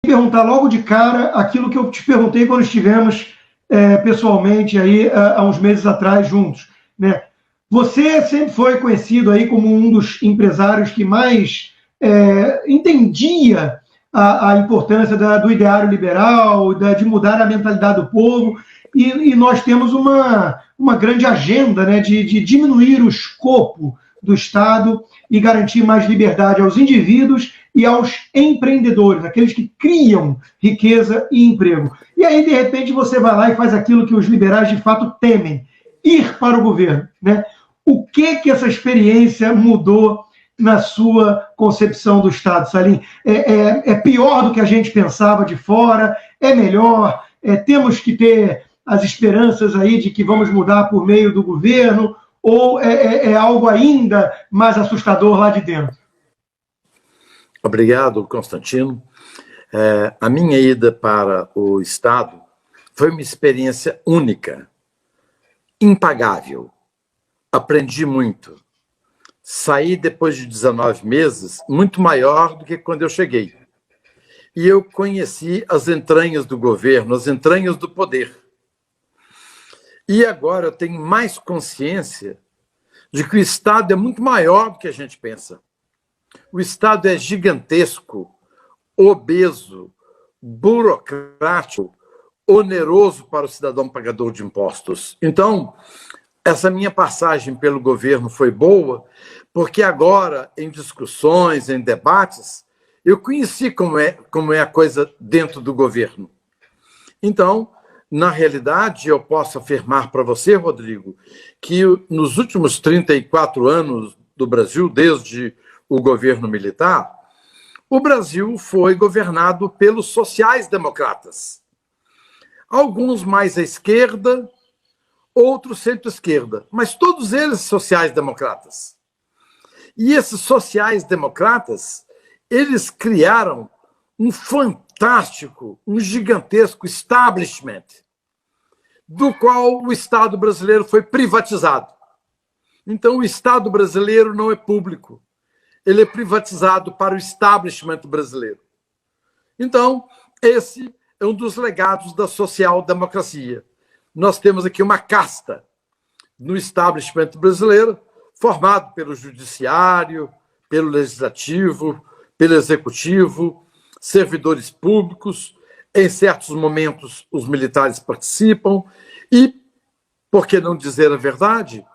perguntar logo de cara aquilo que eu te perguntei quando estivemos pessoalmente aí há uns meses atrás juntos, né? Você sempre foi conhecido aí como um dos empresários que mais entendia a importância do ideário liberal, de mudar a mentalidade do povo, e nós temos uma grande agenda, né, de diminuir o escopo do Estado e garantir mais liberdade aos indivíduos e aos empreendedores, aqueles que criam riqueza e emprego. E aí, de repente, você vai lá e faz aquilo que os liberais, de fato, temem, ir para o governo, né? O que essa experiência mudou na sua concepção do Estado, Salim? É pior do que a gente pensava de fora? É melhor? Temos que ter as esperanças aí de que vamos mudar por meio do governo? Ou é algo ainda mais assustador lá de dentro? Obrigado, Constantino. A minha ida para o Estado foi uma experiência única, impagável. Aprendi muito. Saí, depois de 19 meses, muito maior do que quando eu cheguei. E eu conheci as entranhas do governo, as entranhas do poder. E agora eu tenho mais consciência de que o Estado é muito maior do que a gente pensa. O Estado é gigantesco, obeso, burocrático, oneroso para o cidadão pagador de impostos. Então, essa minha passagem pelo governo foi boa, porque agora, em discussões, em debates, eu conheci como é a coisa dentro do governo. Então, na realidade, eu posso afirmar para você, Rodrigo, que nos últimos 34 anos do Brasil, desde o governo militar, o Brasil foi governado pelos sociais-democratas. Alguns mais à esquerda, outros centro-esquerda, mas todos eles sociais-democratas. E esses sociais-democratas, eles criaram um fantástico, um gigantesco establishment, do qual o Estado brasileiro foi privatizado. Então, o Estado brasileiro não é público, ele é privatizado para o establishment brasileiro. Então, esse é um dos legados da social-democracia. Nós temos aqui uma casta no establishment brasileiro, formado pelo judiciário, pelo legislativo, pelo executivo, servidores públicos, em certos momentos os militares participam e, por que não dizer a verdade,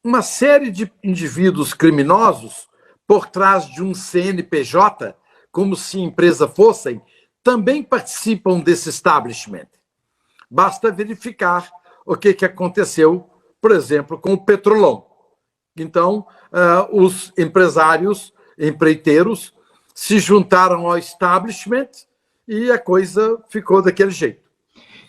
uma série de indivíduos criminosos por trás de um CNPJ, como se empresa fossem, também participam desse establishment. Basta verificar o que aconteceu, por exemplo, com o Petrolão. Então, os empresários, empreiteiros, se juntaram ao establishment e a coisa ficou daquele jeito.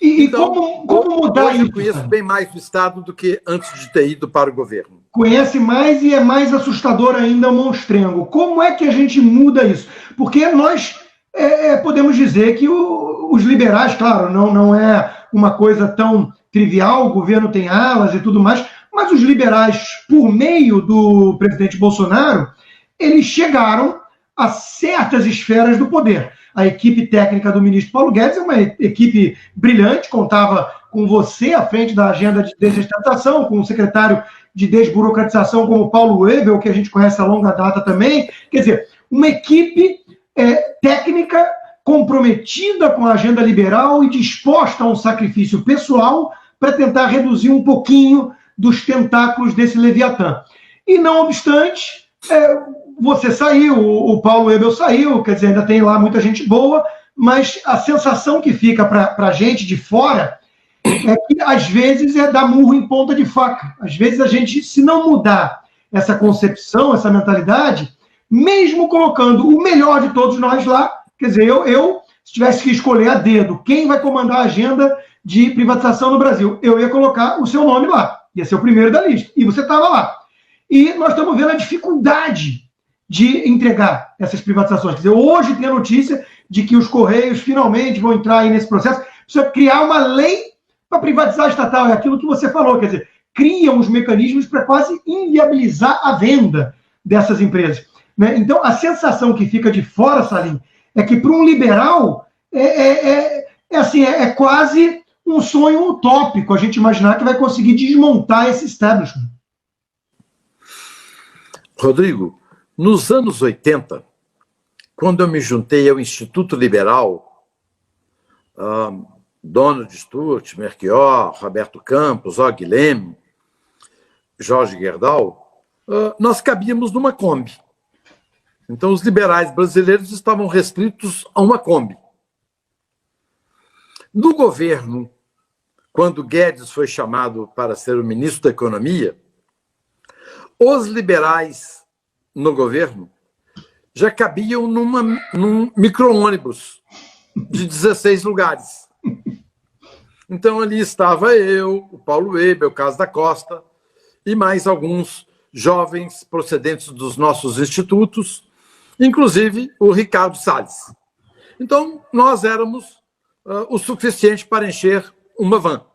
Então, como mudar isso? Eu conheço bem mais o Estado do que antes de ter ido para o governo. Conhece mais e é mais assustador ainda o monstrengo. Como é que a gente muda isso? Porque nós podemos dizer que os liberais, claro, não é uma coisa tão trivial, o governo tem alas e tudo mais, mas os liberais, por meio do presidente Bolsonaro, eles chegaram a certas esferas do poder. A equipe técnica do ministro Paulo Guedes é uma equipe brilhante, contava com você à frente da agenda de desestatização, com o secretário de desburocratização como Paulo Webel, que a gente conhece há longa data também. Quer dizer, uma equipe técnica comprometida com a agenda liberal e disposta a um sacrifício pessoal para tentar reduzir um pouquinho dos tentáculos desse Leviatã. E, não obstante, você saiu, o Paulo Webel saiu, quer dizer, ainda tem lá muita gente boa, mas a sensação que fica para a gente de fora é que, às vezes, dar murro em ponta de faca. Às vezes, a gente, se não mudar essa concepção, essa mentalidade, mesmo colocando o melhor de todos nós lá, quer dizer, eu se tivesse que escolher a dedo quem vai comandar a agenda de privatização no Brasil, eu ia colocar o seu nome lá, ia ser o primeiro da lista, e você estava lá. E nós estamos vendo a dificuldade de entregar essas privatizações. Quer dizer, hoje tem a notícia de que os Correios finalmente vão entrar aí nesse processo, precisa criar uma lei para privatizar a estatal, é aquilo que você falou, quer dizer, criam os mecanismos para quase inviabilizar a venda dessas empresas. Né? Então, a sensação que fica de fora, Salim, é que para um liberal assim, é quase um sonho utópico a gente imaginar que vai conseguir desmontar esse establishment. Rodrigo, nos anos 80, quando eu me juntei ao Instituto Liberal, Donald Sturt, Melchior, Roberto Campos, Og Leme, Jorge Gerdau, nós cabíamos numa Kombi. Então, os liberais brasileiros estavam restritos a uma Kombi. No governo, quando Guedes foi chamado para ser o ministro da Economia, os liberais no governo já cabiam num micro-ônibus de 16 lugares. Então, ali estava eu, o Paulo Weber, o Caso da Costa, e mais alguns jovens procedentes dos nossos institutos, inclusive o Ricardo Salles. Então, nós éramos o suficiente para encher uma van.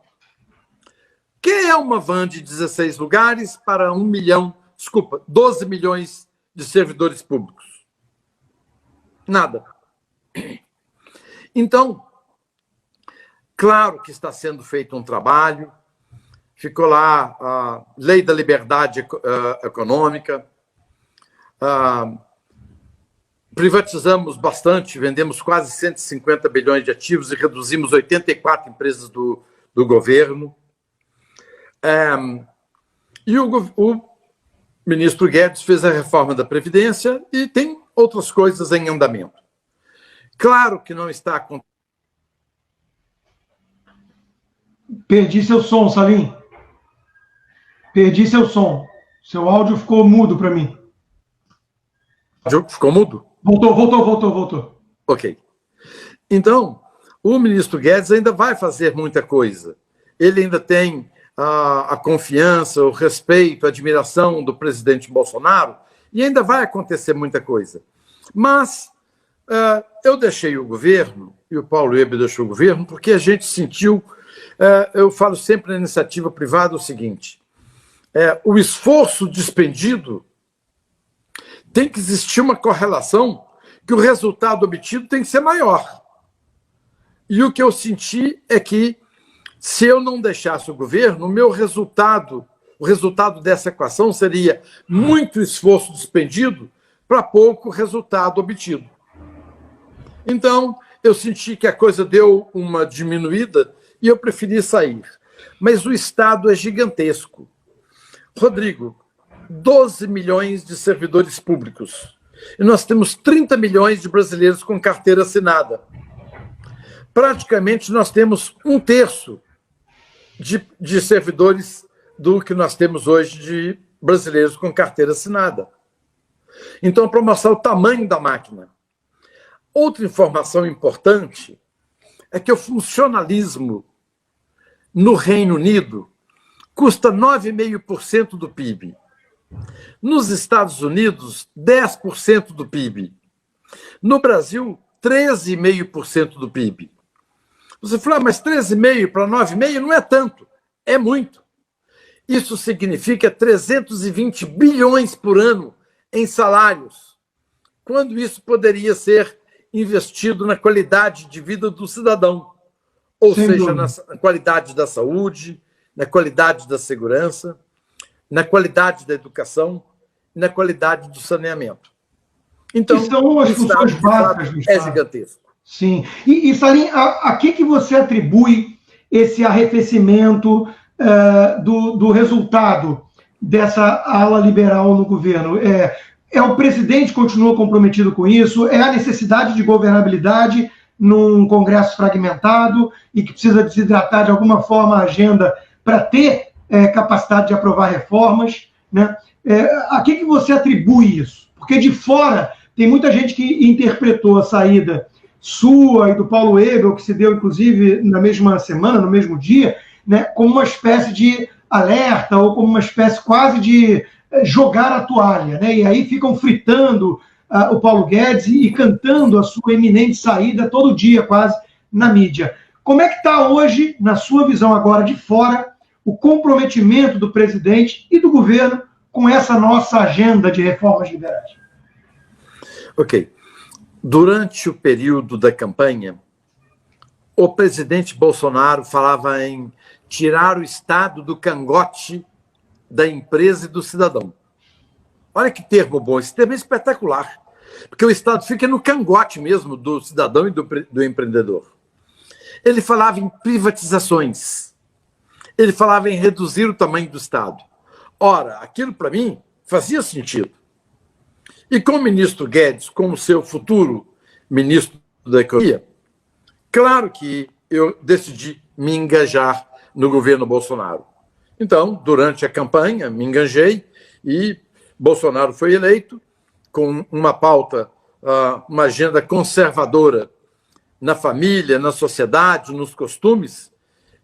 Que é uma van de 16 lugares para 12 milhões de servidores públicos? Nada. Então, claro que está sendo feito um trabalho, ficou lá a Lei da Liberdade Econômica, privatizamos bastante, vendemos quase 150 bilhões de ativos e reduzimos 84 empresas do governo. E o ministro Guedes fez a reforma da Previdência e tem outras coisas em andamento. Claro que não está acontecendo. Perdi seu som, Salim. Perdi seu som. Seu áudio ficou mudo para mim. Ficou mudo? Voltou. Ok. Então, o ministro Guedes ainda vai fazer muita coisa. Ele ainda tem a confiança, o respeito, a admiração do presidente Bolsonaro, e ainda vai acontecer muita coisa. Mas eu deixei o governo, e o Paulo Weber deixou o governo, porque a gente sentiu, eu falo sempre na iniciativa privada o seguinte, o esforço despendido tem que existir uma correlação que o resultado obtido tem que ser maior. E o que eu senti é que, se eu não deixasse o governo, o resultado dessa equação seria muito esforço despendido para pouco resultado obtido. Então, eu senti que a coisa deu uma diminuída e eu preferi sair. Mas o Estado é gigantesco. Rodrigo, 12 milhões de servidores públicos. E nós temos 30 milhões de brasileiros com carteira assinada. Praticamente nós temos 1/3 de servidores do que nós temos hoje de brasileiros com carteira assinada. Então, para mostrar o tamanho da máquina. Outra informação importante é que o funcionalismo no Reino Unido custa 9,5% do PIB. Nos Estados Unidos, 10% do PIB. No Brasil, 13,5% do PIB. Você fala, mas 13,5% para 9,5% não é tanto, é muito. Isso significa 320 bilhões por ano em salários, quando isso poderia ser investido na qualidade de vida do cidadão, ou seja, na qualidade da saúde, na qualidade da segurança, na qualidade da educação, na qualidade do saneamento. Então, são as funções básicas do Estado. É gigantesco. Sim. E Salim, a que você atribui esse arrefecimento do resultado dessa ala liberal no governo? O presidente continua comprometido com isso? É a necessidade de governabilidade num Congresso fragmentado e que precisa desidratar de alguma forma a agenda para ter capacidade de aprovar reformas, né? A que você atribui isso? Porque de fora tem muita gente que interpretou a saída sua e do Paulo Weber, que se deu inclusive na mesma semana, no mesmo dia, né, como uma espécie de alerta ou como uma espécie quase de jogar a toalha, né? E aí ficam fritando o Paulo Guedes e cantando a sua iminente saída todo dia quase na mídia. Como é que está hoje, na sua visão agora de fora, o comprometimento do presidente e do governo com essa nossa agenda de reformas liberais? Ok. Durante o período da campanha, o presidente Bolsonaro falava em tirar o Estado do cangote da empresa e do cidadão. Olha que termo bom, esse termo é espetacular, porque o Estado fica no cangote mesmo do cidadão e do empreendedor. Ele falava em privatizações, ele falava em reduzir o tamanho do Estado. Ora, aquilo para mim fazia sentido. E com o ministro Guedes, como seu futuro ministro da Economia, claro que eu decidi me engajar no governo Bolsonaro. Então, durante a campanha, me engajei e Bolsonaro foi eleito com uma pauta, uma agenda conservadora na família, na sociedade, nos costumes,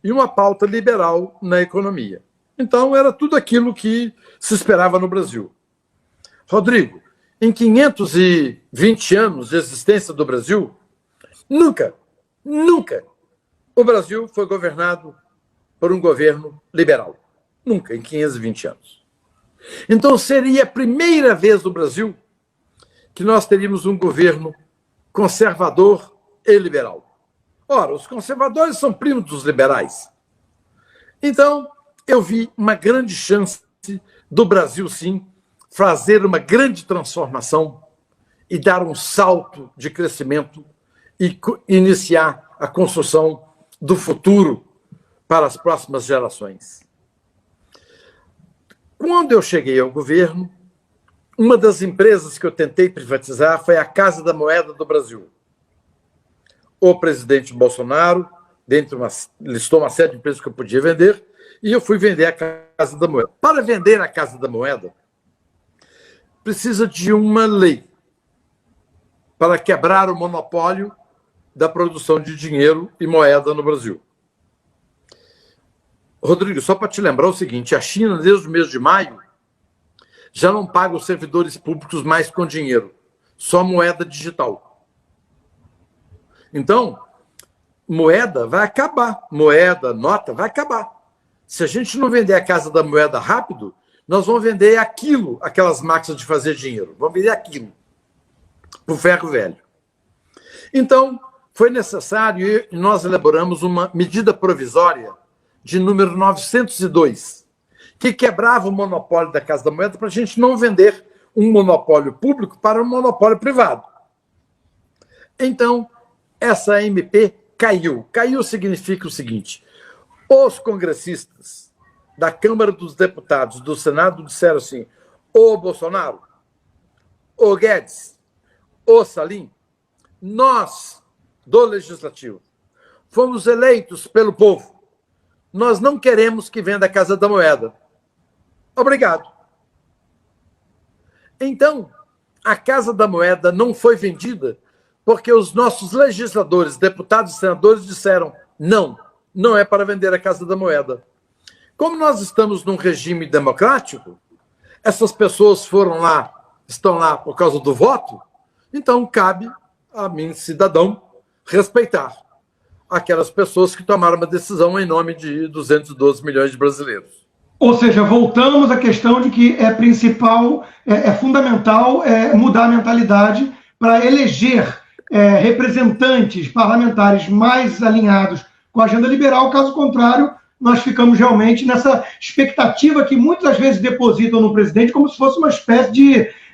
e uma pauta liberal na economia. Então, era tudo aquilo que se esperava no Brasil. Rodrigo, em 520 anos de existência do Brasil, nunca o Brasil foi governado por um governo liberal. Nunca, em 520 anos. Então, seria a primeira vez no Brasil que nós teríamos um governo conservador e liberal. Ora, os conservadores são primos dos liberais. Então, eu vi uma grande chance do Brasil, sim, fazer uma grande transformação e dar um salto de crescimento e iniciar a construção do futuro para as próximas gerações. Quando eu cheguei ao governo, uma das empresas que eu tentei privatizar foi a Casa da Moeda do Brasil. O presidente Bolsonaro listou uma série de empresas que eu podia vender e eu fui vender a Casa da Moeda. Para vender a Casa da Moeda, precisa de uma lei para quebrar o monopólio da produção de dinheiro e moeda no Brasil. Rodrigo, só para te lembrar o seguinte, a China, desde o mês de maio, já não paga os servidores públicos mais com dinheiro, só moeda digital. Então, moeda vai acabar, moeda, nota vai acabar. Se a gente não vender a Casa da Moeda rápido, nós vamos vender aquilo, aquelas máquinas de fazer dinheiro, vamos vender aquilo, para o ferro velho. Então, foi necessário e nós elaboramos uma medida provisória de número 902, que quebrava o monopólio da Casa da Moeda para a gente não vender um monopólio público para um monopólio privado. Então, essa MP caiu. Caiu significa o seguinte, os congressistas da Câmara dos Deputados, do Senado, disseram assim, ô Bolsonaro, ô Guedes, ô Salim, nós, do Legislativo, fomos eleitos pelo povo. Nós não queremos que venda a Casa da Moeda. Obrigado. Então, a Casa da Moeda não foi vendida porque os nossos legisladores, deputados e senadores disseram não é para vender a Casa da Moeda. Como nós estamos num regime democrático, essas pessoas estão lá por causa do voto, então cabe a mim, cidadão, respeitar aquelas pessoas que tomaram uma decisão em nome de 212 milhões de brasileiros. Ou seja, voltamos à questão de que é fundamental mudar a mentalidade para eleger representantes parlamentares mais alinhados com a agenda liberal. Caso contrário, nós ficamos realmente nessa expectativa que muitas vezes depositam no presidente como se fosse uma espécie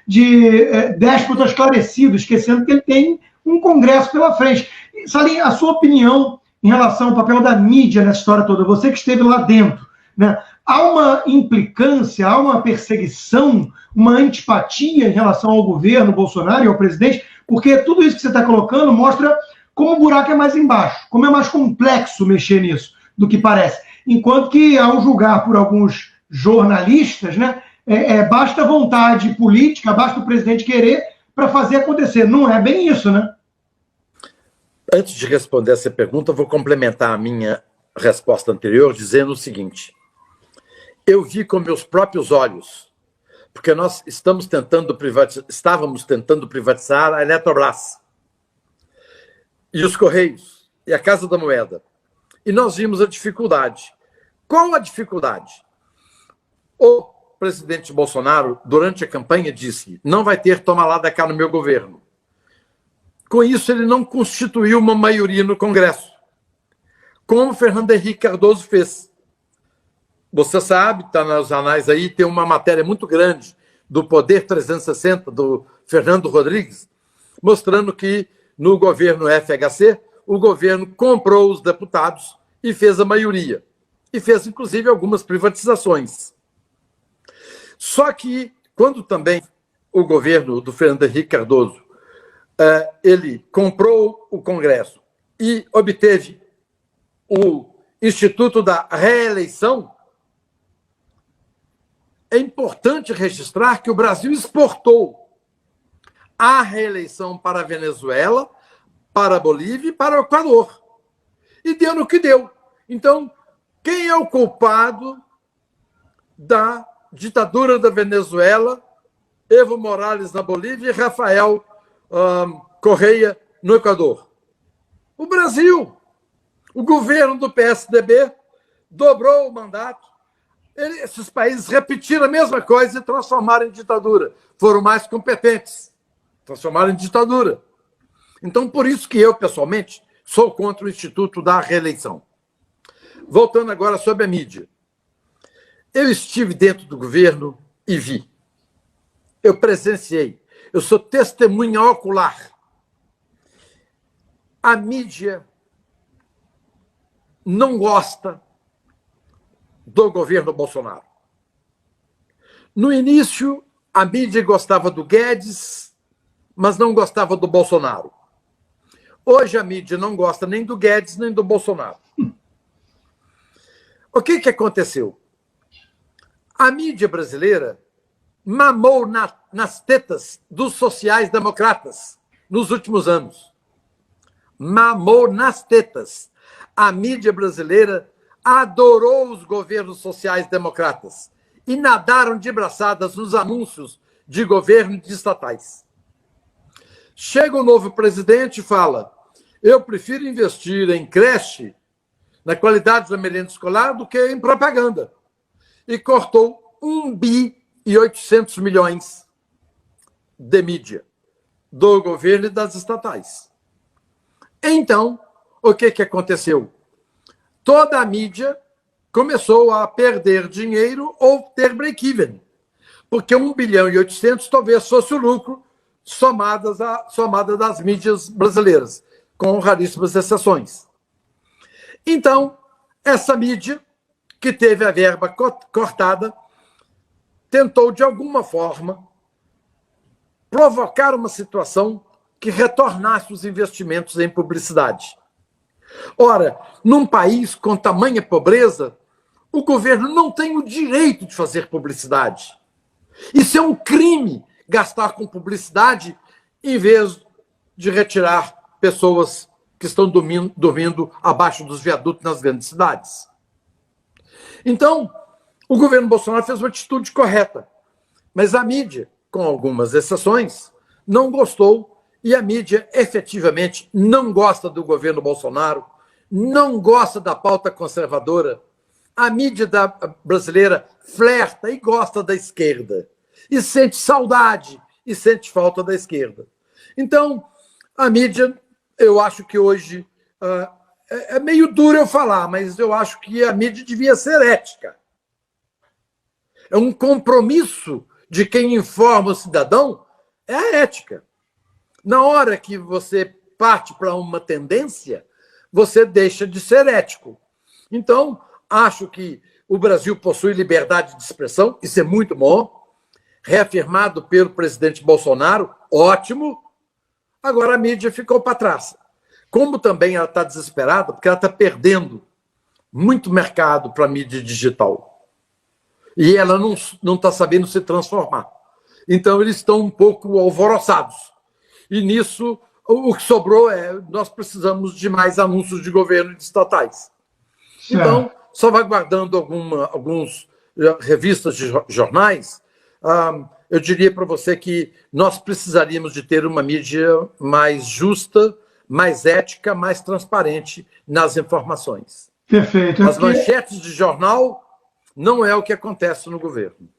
de déspota esclarecido, esquecendo que ele tem um Congresso pela frente. Salim, a sua opinião em relação ao papel da mídia nessa história toda, você que esteve lá dentro, né? Há uma implicância, há uma perseguição, uma antipatia em relação ao governo Bolsonaro e ao presidente, porque tudo isso que você está colocando mostra como o buraco é mais embaixo, como é mais complexo mexer nisso do que parece. Enquanto que, ao julgar por alguns jornalistas, né, basta vontade política, basta o presidente querer para fazer acontecer. Não é bem isso, né? Antes de responder essa pergunta, eu vou complementar a minha resposta anterior dizendo o seguinte. Eu vi com meus próprios olhos, porque nós estávamos tentando privatizar a Eletrobras e os Correios e a Casa da Moeda. E nós vimos a dificuldade. Qual a dificuldade? O presidente Bolsonaro, durante a campanha, disse: não vai ter toma lá da cá no meu governo. Com isso, ele não constituiu uma maioria no Congresso. como Fernando Henrique Cardoso fez. Você sabe, está nos anais aí, tem uma matéria muito grande do Poder 360, do Fernando Rodrigues, mostrando que no governo FHC, o governo comprou os deputados e fez a maioria. E fez, inclusive, algumas privatizações. Só que, quando também o governo do Fernando Henrique Cardoso ele comprou o Congresso e obteve o Instituto da Reeleição, é importante registrar que o Brasil exportou a reeleição para a Venezuela, para a Bolívia e para o Equador. E deu no que deu. Então, quem é o culpado da ditadura da Venezuela, Evo Morales na Bolívia e Rafael Correia no Equador? O Brasil. O governo do PSDB dobrou o mandato. Esses países repetiram a mesma coisa e transformaram em ditadura. Foram mais competentes. Transformaram em ditadura. Então, por isso que eu, pessoalmente, sou contra o Instituto da Reeleição. Voltando agora sobre a mídia. Eu estive dentro do governo e vi. Eu presenciei. Eu sou testemunha ocular. A mídia não gosta do governo Bolsonaro. No início, a mídia gostava do Guedes, mas não gostava do Bolsonaro. Hoje a mídia não gosta nem do Guedes, nem do Bolsonaro. O que aconteceu? A mídia brasileira mamou nas tetas dos sociais-democratas nos últimos anos. Mamou nas tetas. A mídia brasileira adorou os governos sociais-democratas e nadaram de braçadas nos anúncios de governo de estatais. Chega o novo presidente e fala: eu prefiro investir em creche, na qualidade da merenda escolar, do que em propaganda. E cortou 1,8 bilhões de mídia do governo e das estatais. Então, o que aconteceu? Toda a mídia começou a perder dinheiro ou ter break-even, porque 1,8 bilhão talvez fosse o lucro somada das mídias brasileiras, com raríssimas exceções. Então, essa mídia, que teve a verba cortada, tentou, de alguma forma, provocar uma situação que retornasse os investimentos em publicidade. Ora, num país com tamanha pobreza, o governo não tem o direito de fazer publicidade. Isso é um crime, gastar com publicidade, em vez de retirar pessoas que estão dormindo abaixo dos viadutos nas grandes cidades. Então, o governo Bolsonaro fez uma atitude correta, mas a mídia, com algumas exceções, não gostou, e a mídia efetivamente não gosta do governo Bolsonaro, não gosta da pauta conservadora. A mídia brasileira flerta e gosta da esquerda, e sente saudade e sente falta da esquerda. Então, a mídia, eu acho que hoje, é meio duro eu falar, mas eu acho que a mídia devia ser ética. É um compromisso de quem informa o cidadão, é a ética. Na hora que você parte para uma tendência, você deixa de ser ético. Então, acho que o Brasil possui liberdade de expressão, isso é muito bom, reafirmado pelo presidente Bolsonaro, ótimo. Agora a mídia ficou para trás. Como também ela está desesperada, porque ela está perdendo muito mercado para a mídia digital. E ela não está sabendo se transformar. Então, eles estão um pouco alvoroçados. E nisso, o que sobrou nós precisamos de mais anúncios de governo e de estatais. Certo. Então, salvaguardando alguns revistas de jornais, eu diria para você que nós precisaríamos de ter uma mídia mais justa, mais ética, mais transparente nas informações. Perfeito. As manchetes de jornal não é o que acontece no governo.